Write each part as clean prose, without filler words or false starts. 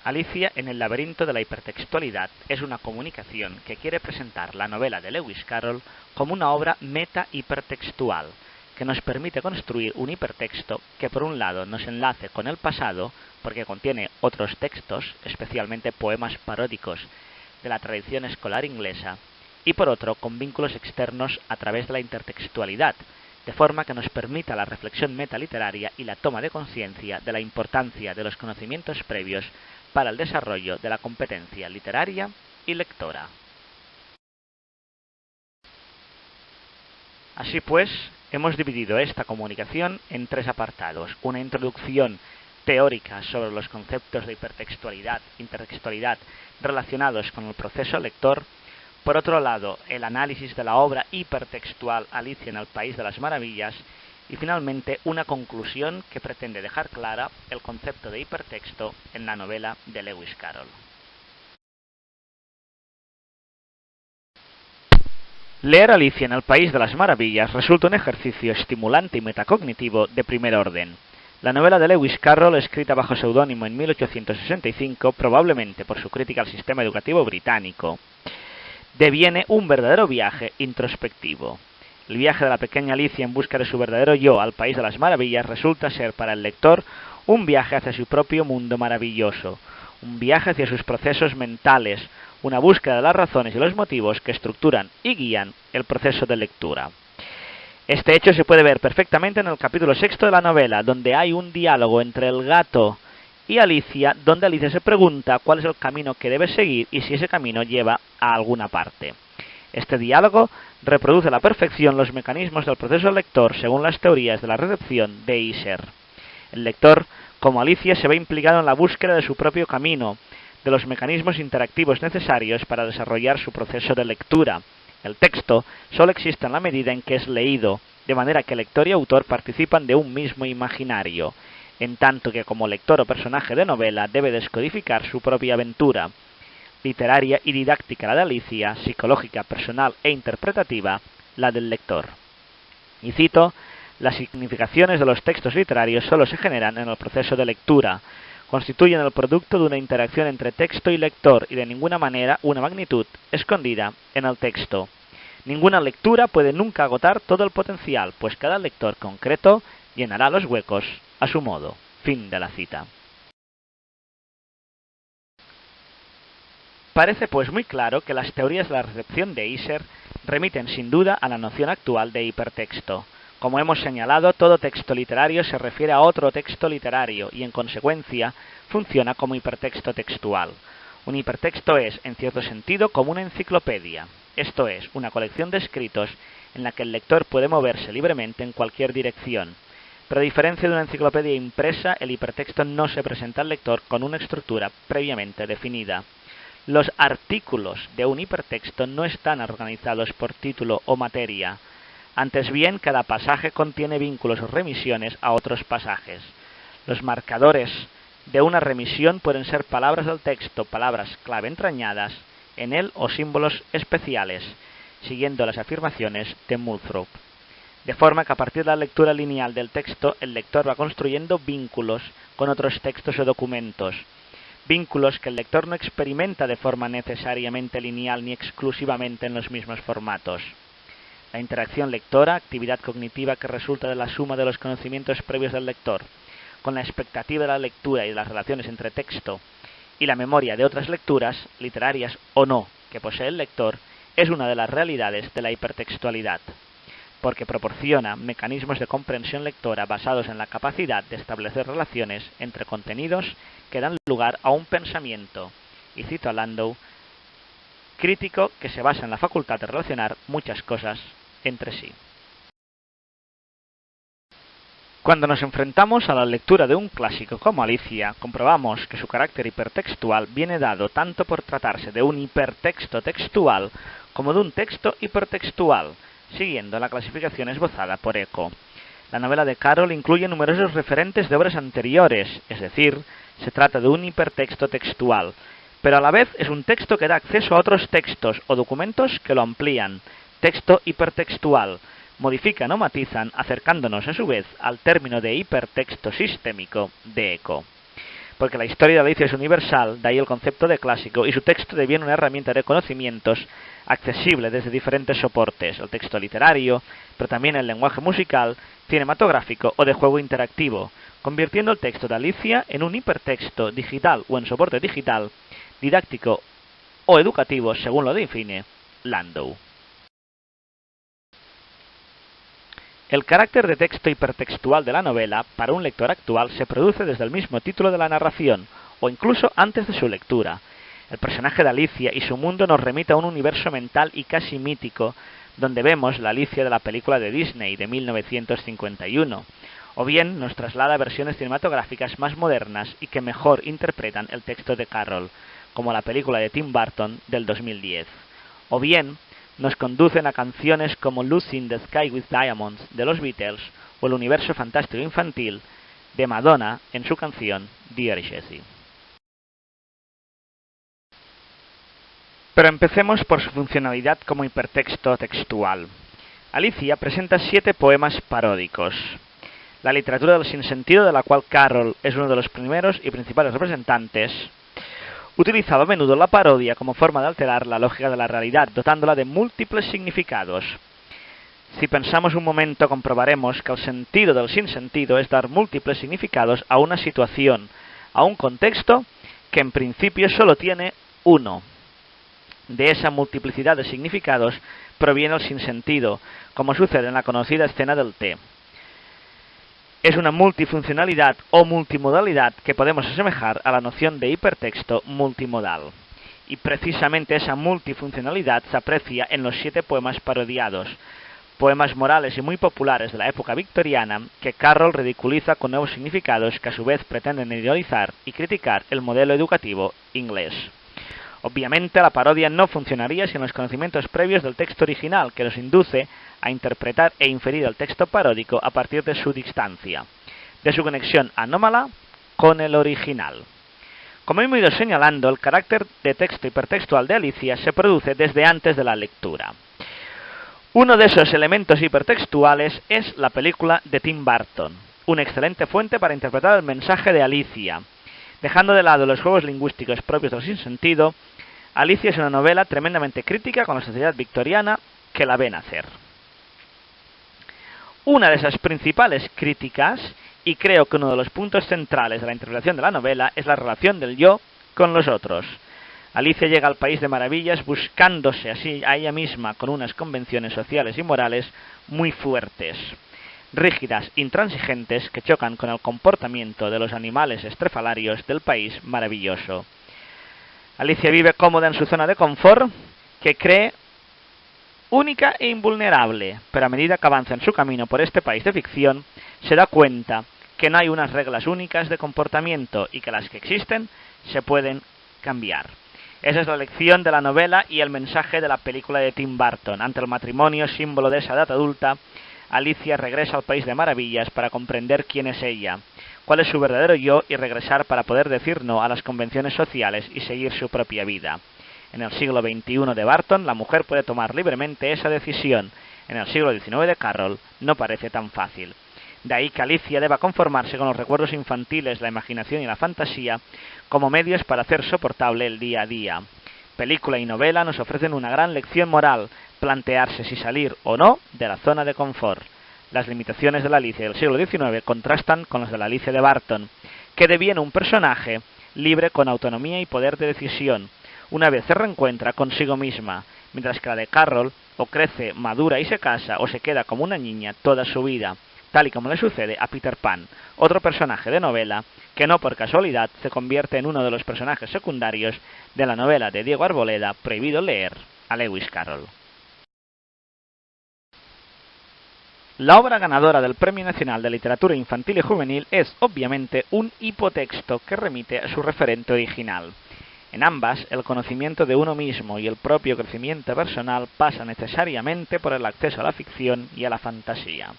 Alicia en el laberinto de la hipertextualidad es una comunicación que quiere presentar la novela de Lewis Carroll como una obra meta-hipertextual, que nos permite construir un hipertexto que por un lado nos enlace con el pasado, porque contiene otros textos, especialmente poemas paródicos de la tradición escolar inglesa, y por otro con vínculos externos a través de la intertextualidad, de forma que nos permita la reflexión metaliteraria y la toma de conciencia de la importancia de los conocimientos previos para el desarrollo de la competencia literaria y lectora. Así pues, hemos dividido esta comunicación en tres apartados: una introducción teórica sobre los conceptos de hipertextualidad, intertextualidad relacionados con el proceso lector; por otro lado, el análisis de la obra hipertextual Alicia en el País de las Maravillas; y finalmente una conclusión que pretende dejar clara el concepto de hipertexto en la novela de Lewis Carroll. Leer Alicia en el País de las Maravillas resulta un ejercicio estimulante y metacognitivo de primer orden. La novela de Lewis Carroll, escrita bajo seudónimo en 1865, probablemente por su crítica al sistema educativo británico, deviene un verdadero viaje introspectivo. El viaje de la pequeña Alicia en busca de su verdadero yo al País de las Maravillas resulta ser para el lector un viaje hacia su propio mundo maravilloso, un viaje hacia sus procesos mentales, una búsqueda de las razones y los motivos que estructuran y guían el proceso de lectura. Este hecho se puede ver perfectamente en el capítulo 6 de la novela, donde hay un diálogo entre el gato y Alicia, donde Alicia se pregunta cuál es el camino que debe seguir y si ese camino lleva a alguna parte. Este diálogo reproduce a la perfección los mecanismos del proceso lector según las teorías de la recepción de Escher. El lector, como Alicia, se ve implicado en la búsqueda de su propio camino, de los mecanismos interactivos necesarios para desarrollar su proceso de lectura. El texto solo existe en la medida en que es leído, de manera que lector y autor participan de un mismo imaginario, en tanto que como lector o personaje de novela debe descodificar su propia aventura. Literaria y didáctica la de Alicia, psicológica, personal e interpretativa la del lector. Y cito: las significaciones de los textos literarios solo se generan en el proceso de lectura, constituyen el producto de una interacción entre texto y lector y de ninguna manera una magnitud escondida en el texto. Ninguna lectura puede nunca agotar todo el potencial, pues cada lector concreto llenará los huecos a su modo. Fin de la cita. Parece pues muy claro que las teorías de la recepción de Escher remiten sin duda a la noción actual de hipertexto. Como hemos señalado, todo texto literario se refiere a otro texto literario y, en consecuencia, funciona como hipertexto textual. Un hipertexto es, en cierto sentido, como una enciclopedia, esto es, una colección de escritos en la que el lector puede moverse libremente en cualquier dirección. Pero a diferencia de una enciclopedia impresa, el hipertexto no se presenta al lector con una estructura previamente definida. Los artículos de un hipertexto no están organizados por título o materia. Antes bien, cada pasaje contiene vínculos o remisiones a otros pasajes. Los marcadores de una remisión pueden ser palabras del texto, palabras clave entrañadas en él o símbolos especiales, siguiendo las afirmaciones de Moulthrop. De forma que a partir de la lectura lineal del texto, el lector va construyendo vínculos con otros textos o documentos, vínculos que el lector no experimenta de forma necesariamente lineal ni exclusivamente en los mismos formatos. La interacción lectora, actividad cognitiva que resulta de la suma de los conocimientos previos del lector, con la expectativa de la lectura y de las relaciones entre texto y la memoria de otras lecturas, literarias o no, que posee el lector, es una de las realidades de la hipertextualidad, porque proporciona mecanismos de comprensión lectora basados en la capacidad de establecer relaciones entre contenidos que dan lugar a un pensamiento, y cito a Landau, crítico que se basa en la facultad de relacionar muchas cosas entre sí. Cuando nos enfrentamos a la lectura de un clásico como Alicia, comprobamos que su carácter hipertextual viene dado tanto por tratarse de un hipertexto textual como de un texto hipertextual, siguiendo la clasificación esbozada por Eco. La novela de Carroll incluye numerosos referentes de obras anteriores, es decir, se trata de un hipertexto textual, pero a la vez es un texto que da acceso a otros textos o documentos que lo amplían, texto hipertextual, modifican o matizan, acercándonos a su vez al término de hipertexto sistémico de Eco. porque la historia de Alicia es universal, de ahí el concepto de clásico, y su texto deviene una herramienta de conocimientos accesible desde diferentes soportes, el texto literario, pero también el lenguaje musical, cinematográfico o de juego interactivo, convirtiendo el texto de Alicia en un hipertexto digital o en soporte digital, didáctico o educativo, según lo define Landau. El carácter de texto hipertextual de la novela, para un lector actual, se produce desde el mismo título de la narración, o incluso antes de su lectura. El personaje de Alicia y su mundo nos remite a un universo mental y casi mítico, donde vemos la Alicia de la película de Disney de 1951, o bien nos traslada a versiones cinematográficas más modernas y que mejor interpretan el texto de Carroll, como la película de Tim Burton del 2010, o bien nos conducen a canciones como Lucy in the Sky with Diamonds de los Beatles o el universo fantástico infantil de Madonna en su canción Dear Jessie. Pero empecemos por su funcionalidad como hipertexto textual. Alicia presenta 7 poemas paródicos. La literatura del sinsentido, de la cual Carroll es uno de los primeros y principales representantes, utilizaba a menudo la parodia como forma de alterar la lógica de la realidad, dotándola de múltiples significados. Si pensamos un momento, comprobaremos que el sentido del sinsentido es dar múltiples significados a una situación, a un contexto que en principio solo tiene uno. De esa multiplicidad de significados proviene el sinsentido, como sucede en la conocida escena del té. Es una multifuncionalidad o multimodalidad que podemos asemejar a la noción de hipertexto multimodal. Y precisamente esa multifuncionalidad se aprecia en los 7 poemas parodiados, poemas morales y muy populares de la época victoriana que Carroll ridiculiza con nuevos significados que a su vez pretenden idealizar y criticar el modelo educativo inglés. Obviamente la parodia no funcionaría sin los conocimientos previos del texto original, que nos induce a interpretar e inferir el texto paródico a partir de su distancia, de su conexión anómala con el original. Como hemos ido señalando, el carácter de texto hipertextual de Alicia se produce desde antes de la lectura. Uno de esos elementos hipertextuales es la película de Tim Burton, una excelente fuente para interpretar el mensaje de Alicia. Dejando de lado los juegos lingüísticos propios del sinsentido, Alicia es una novela tremendamente crítica con la sociedad victoriana que la ve nacer. Una de esas principales críticas, y creo que uno de los puntos centrales de la interpretación de la novela, es la relación del yo con los otros. Alicia llega al país de maravillas buscándose así a ella misma con unas convenciones sociales y morales muy fuertes, rígidas, intransigentes, que chocan con el comportamiento de los animales estrafalarios del país maravilloso. Alicia vive cómoda en su zona de confort, que cree única e invulnerable, pero a medida que avanza en su camino por este país de ficción, se da cuenta que no hay unas reglas únicas de comportamiento y que las que existen se pueden cambiar. Esa es la lección de la novela y el mensaje de la película de Tim Burton. Ante el matrimonio, símbolo de esa edad adulta, Alicia regresa al país de maravillas para comprender quién es ella, cuál es su verdadero yo y regresar para poder decir no a las convenciones sociales y seguir su propia vida. En el siglo XXI de Burton, la mujer puede tomar libremente esa decisión. En el siglo XIX de Carroll no parece tan fácil. De ahí que Alicia deba conformarse con los recuerdos infantiles, la imaginación y la fantasía como medios para hacer soportable el día a día. Película y novela nos ofrecen una gran lección moral, plantearse si salir o no de la zona de confort. Las limitaciones de la Alicia del siglo XIX contrastan con las de la Alicia de Burton, que deviene un personaje libre con autonomía y poder de decisión, una vez se reencuentra consigo misma, mientras que la de Carroll o crece, madura y se casa, o se queda como una niña toda su vida, tal y como le sucede a Peter Pan, otro personaje de novela que no por casualidad se convierte en uno de los personajes secundarios de la novela de Diego Arboleda, Prohibido leer, a Lewis Carroll. La obra ganadora del Premio Nacional de Literatura Infantil y Juvenil es, obviamente, un hipotexto que remite a su referente original. En ambas, el conocimiento de uno mismo y el propio crecimiento personal pasa necesariamente por el acceso a la ficción y a la fantasía.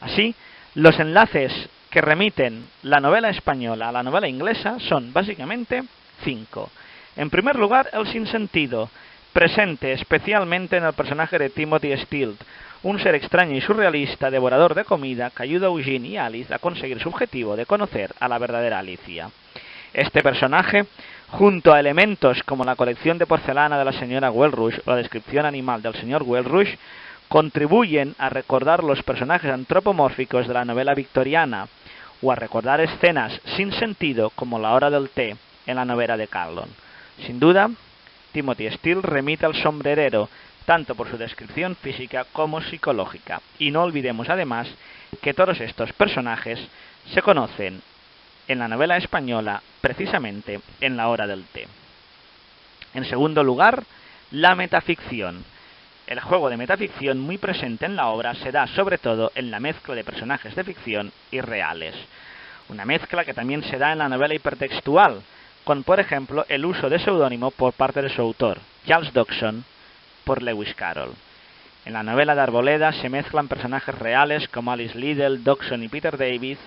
Así, los enlaces que remiten la novela española a la novela inglesa son básicamente 5. En primer lugar, el sinsentido, presente especialmente en el personaje de Timothy Steele, un ser extraño y surrealista, devorador de comida, que ayuda a Eugene y Alice a conseguir su objetivo de conocer a la verdadera Alicia. Este personaje, junto a elementos como la colección de porcelana de la señora Welrush o la descripción animal del señor Welrush, contribuyen a recordar los personajes antropomórficos de la novela victoriana o a recordar escenas sin sentido como la hora del té en la novela de Carlon. Sin duda, Timothy Steele remite al sombrerero tanto por su descripción física como psicológica. Y no olvidemos además que todos estos personajes se conocen en la novela española precisamente en la hora del té. En segundo lugar, la metaficción. El juego de metaficción muy presente en la obra se da sobre todo en la mezcla de personajes de ficción y reales. Una mezcla que también se da en la novela hipertextual, con por ejemplo el uso de seudónimo por parte de su autor, Charles Dodgson, por Lewis Carroll. En la novela de Arboleda se mezclan personajes reales como Alice Liddell, Dodgson y Peter Davis,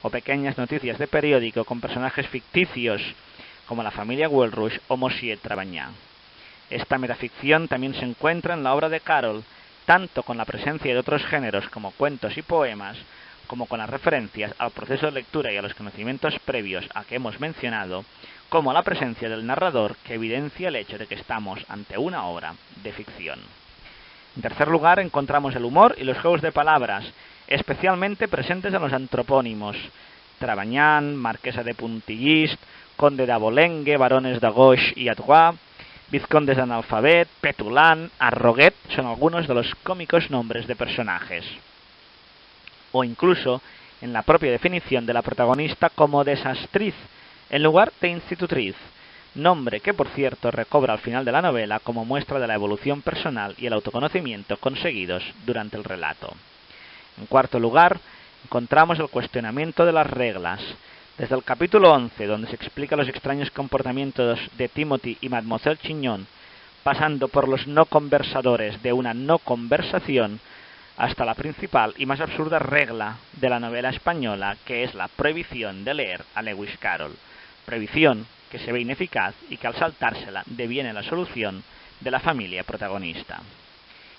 o pequeñas noticias de periódico con personajes ficticios como la familia Welrush o Monsieur Travagnan. Esta metaficción también se encuentra en la obra de Carroll, tanto con la presencia de otros géneros como cuentos y poemas, como con las referencias al proceso de lectura y a los conocimientos previos a que hemos mencionado, como la presencia del narrador que evidencia el hecho de que estamos ante una obra de ficción. En tercer lugar, encontramos el humor y los juegos de palabras, especialmente presentes en los antropónimos: Travagnan, Marquesa de Puntillist, Conde de Abolengue, Barones de Gauche y Artois, Vizcondes de Analfabet, Petulant, Arroguet son algunos de los cómicos nombres de personajes. O incluso en la propia definición de la protagonista como desastriz, en lugar de institutriz, nombre que por cierto recobra al final de la novela como muestra de la evolución personal y el autoconocimiento conseguidos durante el relato. En cuarto lugar, encontramos el cuestionamiento de las reglas. Desde el capítulo 11, donde se explica los extraños comportamientos de Timothy y Mademoiselle Chignon, pasando por los no conversadores de una no conversación, hasta la principal y más absurda regla de la novela española, que es la prohibición de leer a Lewis Carroll. Prohibición que se ve ineficaz y que al saltársela deviene la solución de la familia protagonista.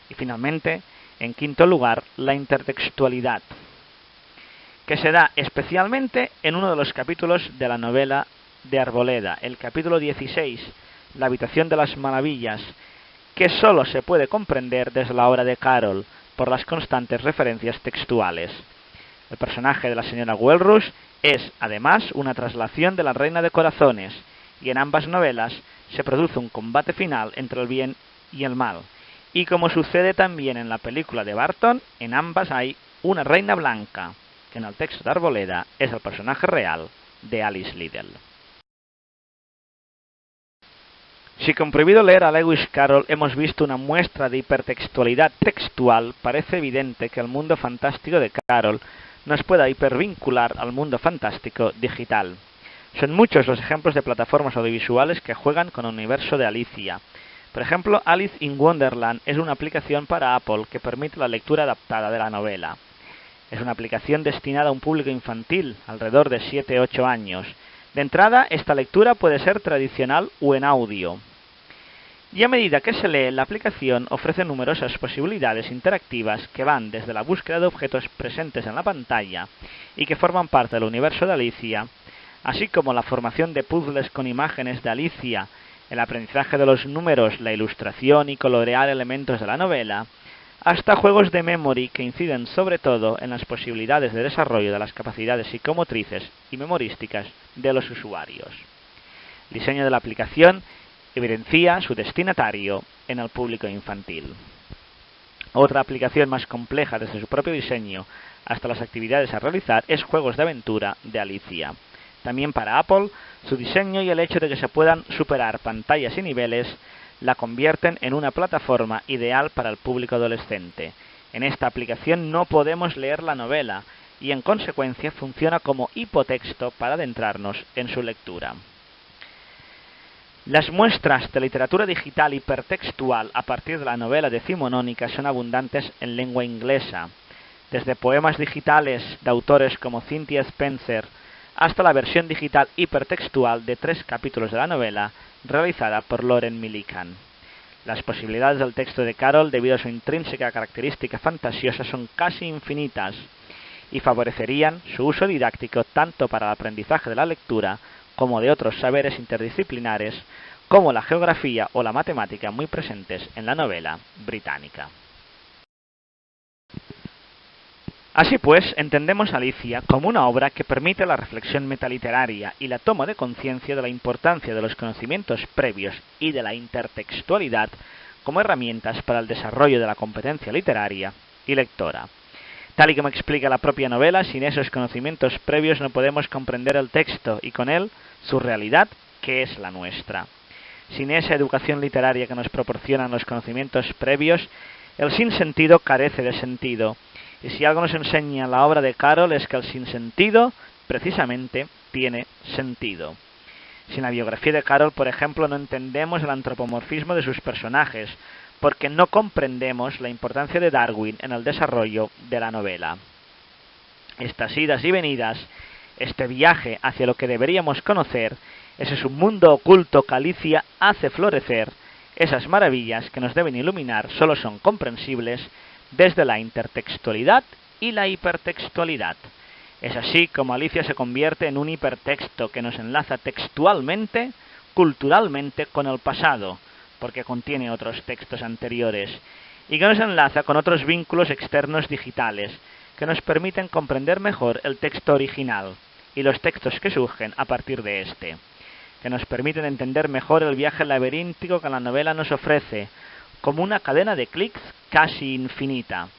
Y finalmente, en quinto lugar, la intertextualidad, que se da especialmente en uno de los capítulos de la novela de Arboleda, el capítulo 16, La habitación de las maravillas, que sólo se puede comprender desde la obra de Carroll por las constantes referencias textuales. El personaje de la señora Welrush es, además, una traslación de la Reina de Corazones, y en ambas novelas se produce un combate final entre el bien y el mal. Y como sucede también en la película de Barton, en ambas hay una reina blanca, que en el texto de Arboleda es el personaje real de Alice Liddell. Si con Prohibido leer a Lewis Carroll hemos visto una muestra de hipertextualidad textual, parece evidente que el mundo fantástico de Carroll nos pueda hipervincular al mundo fantástico digital. Son muchos los ejemplos de plataformas audiovisuales que juegan con el universo de Alicia. Por ejemplo, Alice in Wonderland es una aplicación para Apple que permite la lectura adaptada de la novela. Es una aplicación destinada a un público infantil, alrededor de 7-8 años. De entrada, esta lectura puede ser tradicional o en audio. Y a medida que se lee, la aplicación ofrece numerosas posibilidades interactivas que van desde la búsqueda de objetos presentes en la pantalla y que forman parte del universo de Alicia, así como la formación de puzzles con imágenes de Alicia, el aprendizaje de los números, la ilustración y colorear elementos de la novela, hasta juegos de memory que inciden sobre todo en las posibilidades de desarrollo de las capacidades psicomotrices y memorísticas de los usuarios. El diseño de la aplicación evidencia su destinatario en el público infantil. Otra aplicación más compleja desde su propio diseño hasta las actividades a realizar es Juegos de Aventura de Alicia. También para Apple, su diseño y el hecho de que se puedan superar pantallas y niveles la convierten en una plataforma ideal para el público adolescente. En esta aplicación no podemos leer la novela y en consecuencia funciona como hipotexto para adentrarnos en su lectura. Las muestras de literatura digital hipertextual a partir de la novela decimonónica son abundantes en lengua inglesa, desde poemas digitales de autores como Cynthia Spencer hasta la versión digital hipertextual de 3 capítulos de la novela realizada por Lauren Millican. Las posibilidades del texto de Carroll, debido a su intrínseca característica fantasiosa, son casi infinitas y favorecerían su uso didáctico tanto para el aprendizaje de la lectura como de otros saberes interdisciplinares, como la geografía o la matemática muy presentes en la novela británica. Así pues, entendemos Alicia como una obra que permite la reflexión metaliteraria y la toma de conciencia de la importancia de los conocimientos previos y de la intertextualidad como herramientas para el desarrollo de la competencia literaria y lectora. Tal y como explica la propia novela, sin esos conocimientos previos no podemos comprender el texto y con él su realidad, que es la nuestra. Sin esa educación literaria que nos proporcionan los conocimientos previos, el sinsentido carece de sentido. Y si algo nos enseña la obra de Carroll es que el sinsentido, precisamente, tiene sentido. Sin la biografía de Carroll, por ejemplo, no entendemos el antropomorfismo de sus personajes, porque no comprendemos la importancia de Darwin en el desarrollo de la novela. Estas idas y venidas, este viaje hacia lo que deberíamos conocer, ese submundo oculto que Alicia hace florecer, esas maravillas que nos deben iluminar solo son comprensibles desde la intertextualidad y la hipertextualidad. Es así como Alicia se convierte en un hipertexto que nos enlaza textualmente, culturalmente con el pasado, porque contiene otros textos anteriores, y que nos enlaza con otros vínculos externos digitales, que nos permiten comprender mejor el texto original y los textos que surgen a partir de este, que nos permiten entender mejor el viaje laberíntico que la novela nos ofrece, como una cadena de clics casi infinita,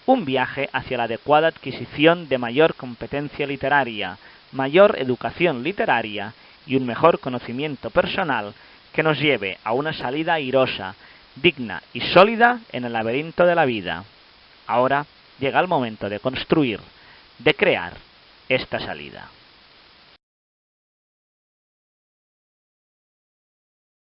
un viaje hacia la adecuada adquisición de mayor competencia literaria, mayor educación literaria y un mejor conocimiento personal que nos lleve a una salida airosa, digna y sólida en el laberinto de la vida. Ahora llega el momento de construir, de crear esta salida.